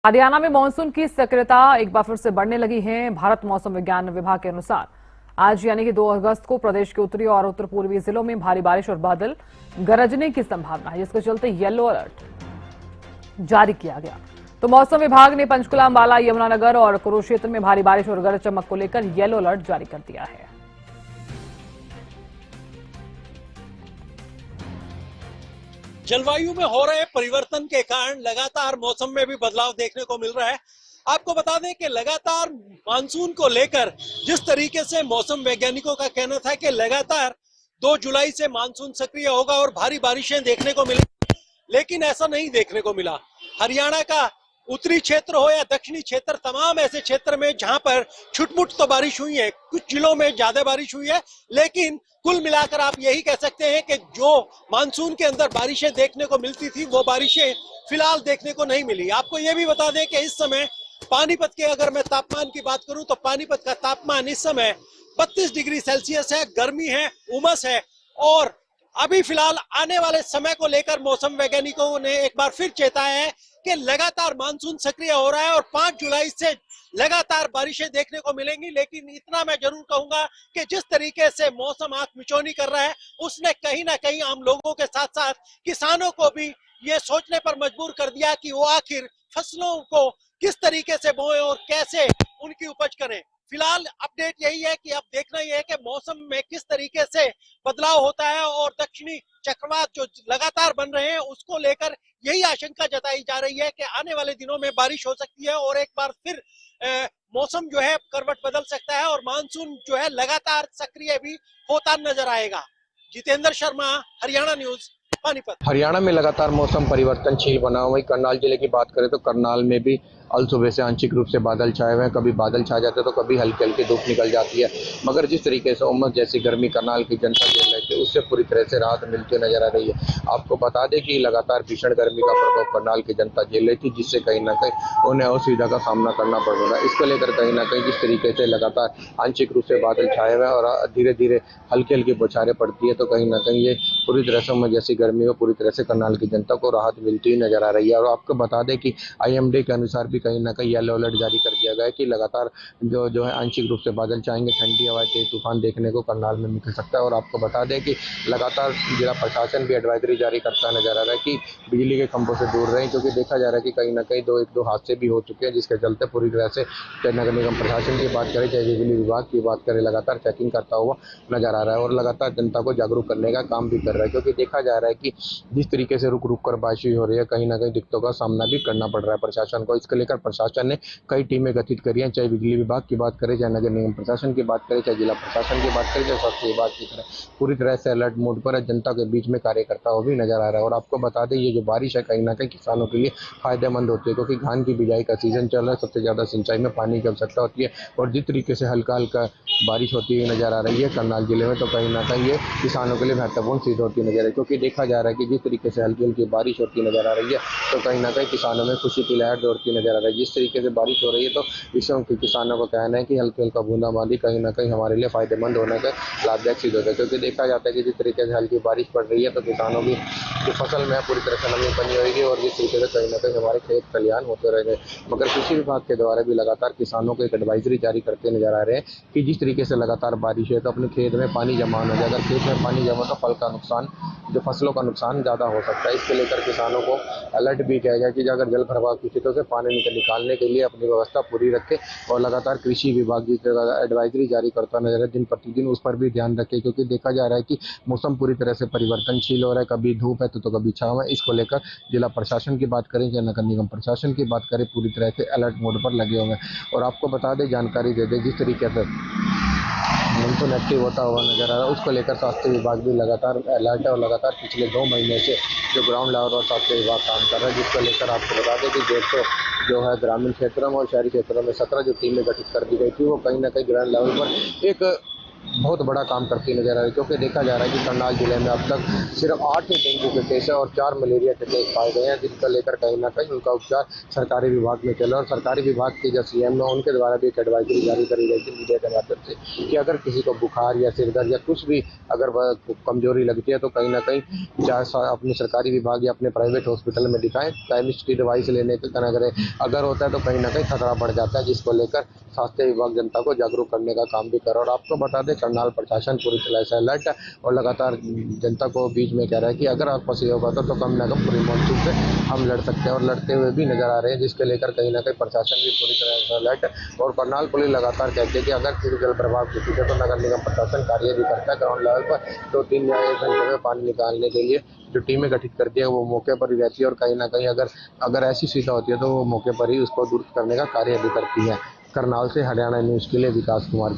हरियाणा में मानसून की सक्रियता एक बार फिर से बढ़ने लगी है। भारत मौसम विज्ञान विभाग के अनुसार आज यानी कि 2 अगस्त को प्रदेश के उत्तरी और उत्तर पूर्वी जिलों में भारी बारिश और बादल गरजने की संभावना है, जिसके चलते येलो अलर्ट जारी किया गया। तो मौसम विभाग ने पंचकुला, अंबाला, यमुनानगर और कुरुक्षेत्र में भारी बारिश और गरज चमक को लेकर येलो अलर्ट जारी कर दिया है। जलवायु में हो रहे परिवर्तन के कारण लगातार मौसम में भी बदलाव देखने को मिल रहा है। आपको बता दें कि लगातार मानसून को लेकर जिस तरीके से मौसम वैज्ञानिकों का कहना था कि लगातार 2 जुलाई से मानसून सक्रिय होगा और भारी बारिशें देखने को मिलेंगी, लेकिन ऐसा नहीं देखने को मिला। हरियाणा का उत्तरी क्षेत्र हो या दक्षिणी क्षेत्र, तमाम ऐसे क्षेत्र में जहां पर छुटमुट तो बारिश हुई है, कुछ जिलों में ज्यादा बारिश हुई है, लेकिन कुल मिलाकर आप यही कह सकते हैं कि जो मानसून के अंदर बारिशें देखने को मिलती थी वो बारिशें फिलहाल देखने को नहीं मिली। आपको ये भी बता दें कि इस समय पानीपत के अगर मैं तापमान की बात करूं तो पानीपत का तापमान इस समय 32 डिग्री सेल्सियस है, गर्मी है, उमस है। और अभी फिलहाल आने वाले समय को लेकर मौसम वैज्ञानिकों ने एक बार फिर चेताया है कि लगातार मानसून सक्रिय हो रहा है और 5 जुलाई से लगातार बारिशें देखने को मिलेंगी। लेकिन इतना मैं जरूर कहूंगा कि जिस तरीके से मौसम आंख मिचौनी कर रहा है, उसने कहीं ना कहीं आम लोगों के साथ साथ किसानों को भी ये सोचने पर मजबूर कर दिया कि वो आखिर फसलों को किस तरीके से बोएं और कैसे उनकी उपज करें। फिलहाल अपडेट यही है कि अब देखना यह है कि मौसम में किस तरीके से बदलाव होता है और दक्षिणी चक्रवात जो लगातार बन रहे हैं उसको लेकर यही आशंका जताई जा रही है कि आने वाले दिनों में बारिश हो सकती है और एक बार फिर मौसम जो है करवट बदल सकता है और मानसून जो है लगातार सक्रिय भी होता नजर आएगा। जितेंद्र शर्मा, हरियाणा न्यूज, पानीपत। हरियाणा में लगातार मौसम परिवर्तनशील बना हुआ है। करनाल जिले की बात करें तो करनाल में भी अल सुबह से आंशिक रूप से बादल छाए हुए हैं। कभी बादल छा जाते हैं तो कभी हल्की हल्की धूप निकल जाती है, मगर जिस तरीके से उमस जैसी गर्मी करनाल की जनता झेल रही थी उससे पूरी तरह से राहत मिलती नजर आ रही है। आपको बता दें कि लगातार भीषण गर्मी का प्रकोप करनाल की जनता झेल रही थी, जिससे कहीं ना कहीं उन्हें असुविधा का सामना करना पड़ रहा है। इसको लेकर कहीं ना कहीं जिस तरीके से लगातार आंशिक रूप से बादल छाए हुए हैं और धीरे धीरे हल्की हल्की बौछारें पड़ती है, तो कहीं ना कहीं ये पूरी तरह से उमस जैसी गर्मी में पूरी तरह से करनाल की जनता को राहत मिलती हुई नजर आ रही है। और आपको बता दें कि IMD के अनुसार भी कहीं ना कहीं येलो अलर्ट जारी कर दिया गया है कि लगातार जो है आंशिक रूप से बादल छाएंगे, ठंडी हवाएं, तेज तूफान देखने को करनाल में मिल सकता है। और आपको बता दें कि लगातार जिला प्रशासन भी एडवाइजरी जारी करता नजर आ रहा है कि बिजली के खंभों से दूर रहें, क्योंकि देखा जा रहा है कि कहीं ना कहीं एक दो हादसे भी हो चुके हैं, जिसके चलते पूरी तरह से चाहे नगर निगम प्रशासन की बात करें चाहे बिजली विभाग की बात करें, लगातार चेकिंग करता हुआ नजर आ रहा है और लगातार जनता को जागरूक करने का काम भी कर रहा है। क्योंकि देखा जा रहा है कि जिस तरीके से रुक रुक कर बारिश हो रही है, कहीं ना कहीं दिक्कतों का सामना भी करना पड़ रहा है प्रशासन को। इसको लेकर प्रशासन ने कई टीमें गठित करी हैं, चाहे बिजली विभाग की बात करें, चाहे नगर निगम प्रशासन की बात करें, चाहे जिला प्रशासन की बात करें, चाहे स्वास्थ्य विभाग की तरह पूरी तरह से अलर्ट मोड पर जनता के बीच में कार्य करता हुआ भी नजर आ रहा है। और आपको बता दें ये जो बारिश है कहीं ना कहीं किसानों के लिए फायदेमंद होती है, क्योंकि धान की बिजाई का सीजन चल रहा है, सबसे ज्यादा सिंचाई में पानी की आवश्यकता होती है। और जिस तरीके से हल्का हल्का बारिश होती हुई नजर आ रही है करनाल जिले में, तो कहीं ना कहीं ये किसानों के लिए महत्वपूर्ण सिद्ध होती नजर है। क्योंकि देखा जा रहा है कि जिस तरीके से हल्की हल्की बारिश होती नजर आ रही है, तो कहीं ना कहीं किसानों में खुशी की लहर दौड़ती नजर आ रही है। जिस तरीके से बारिश हो रही है तो इसमें किसानों का कहना है कि हल्की हल्का बूंदाबांदी कहीं ना कहीं हमारे लिए फायदेमंद होने का लाभदायक सिद्ध होता है। क्योंकि देखा जाता है कि जिस तरीके से हल्की बारिश पड़ रही है तो किसानों की जो फसल में पूरी तरह से नमी बनी होगी और जिस तरीके से कहीं ना कहीं हमारे खेत खलिहान होते रहेंगे। मगर कृषि विभाग के द्वारा भी लगातार किसानों को एक एडवाइजरी जारी करते नजर आ रहे हैं कि जिस तरीके से लगातार बारिश है तो अपने खेत में पानी जमा न हो जाए। अगर खेत में पानी जमा तो फल का नुकसान, जो फसलों का नुकसान ज़्यादा हो सकता है। इसको लेकर किसानों को अलर्ट भी किया गया कि अगर जल प्रवाह की स्थितियों से पानी निकालने के लिए अपनी व्यवस्था पूरी रखें और लगातार कृषि विभाग की एडवाइजरी जारी करता नजर है दिन प्रतिदिन, उस पर भी ध्यान रखें। क्योंकि देखा जा रहा है कि मौसम पूरी तरह से परिवर्तनशील हो रहा है, कभी धूप है तो कभी छाँव है। इसको लेकर जिला प्रशासन की बात करें या नगर निगम प्रशासन की बात करें, पूरी तरह से अलर्ट मोड पर लगे हुए हैं। और आपको बता दें, जानकारी दे दें, जिस तरीके से मानसून एक्टिव होता हुआ नजर आ रहा है उसको लेकर स्वास्थ्य विभाग भी लगातार अलर्ट है और लगातार पिछले 2 महीने से जो ग्राउंड लेवल पर स्वास्थ्य विभाग काम कर रहा है, जिसको लेकर आपको बता दें कि 150 जो है ग्रामीण क्षेत्रों में और शहरी क्षेत्रों में 17 जो टीमें गठित कर दी गई थी, वो कहीं ना कहीं ग्राउंड लेवल पर एक बहुत बड़ा काम करती नजर आ रही है, क्योंकि देखा जा रहा है कि करनाल जिले में अब तक सिर्फ 8 ही डेंगू के केस है और 4 मलेरिया के केस पाए गए हैं, जिनका लेकर कहीं ना कहीं उनका उपचार सरकारी विभाग में चला। और सरकारी विभाग के जो सीएम है उनके द्वारा भी एक एडवाइजरी जारी करी गई थी मीडिया के माध्यम से कि अगर किसी को बुखार या सिर दर्द या कुछ भी अगर कमजोरी लगती है तो कहीं ना कहीं अपने सरकारी विभाग या अपने प्राइवेट हॉस्पिटल में दिखाएं, केमिस्ट की दवाई से लेने के तरह करें। अगर होता है तो कहीं ना कहीं खतरा बढ़ जाता है, जिसको लेकर स्वास्थ्य विभाग जनता को जागरूक करने का काम भी कर रहा है। और आपको बता दें, करनाल प्रशासन पूरी तरह से अलर्ट है और लगातार जनता को बीच में कह रहा है कि अगर आपको सही होगा तो कम ना कम पूरी मानसून से हम लड़ सकते हैं और लड़ते हुए भी नजर आ रहे हैं, जिसके लेकर कहीं ना कहीं प्रशासन भी पूरी तरह से अलर्ट है। और करनाल पुलिस लगातार कहती है कि अगर फिर जल प्रभाव की स्थिति है तो नगर निगम प्रशासन कार्य भी करता है ग्राउंड लेवल पर। 2-3 या 1 घंटे में पानी निकालने के लिए जो टीमें गठित करती है वो मौके पर ही रहती है और कहीं ना कहीं अगर ऐसी सुविधा होती है तो वो मौके पर ही उसको दुरुस्त करने का कार्य भी करती है। करनाल से हरियाणा न्यूज के लिए विकास कुमार।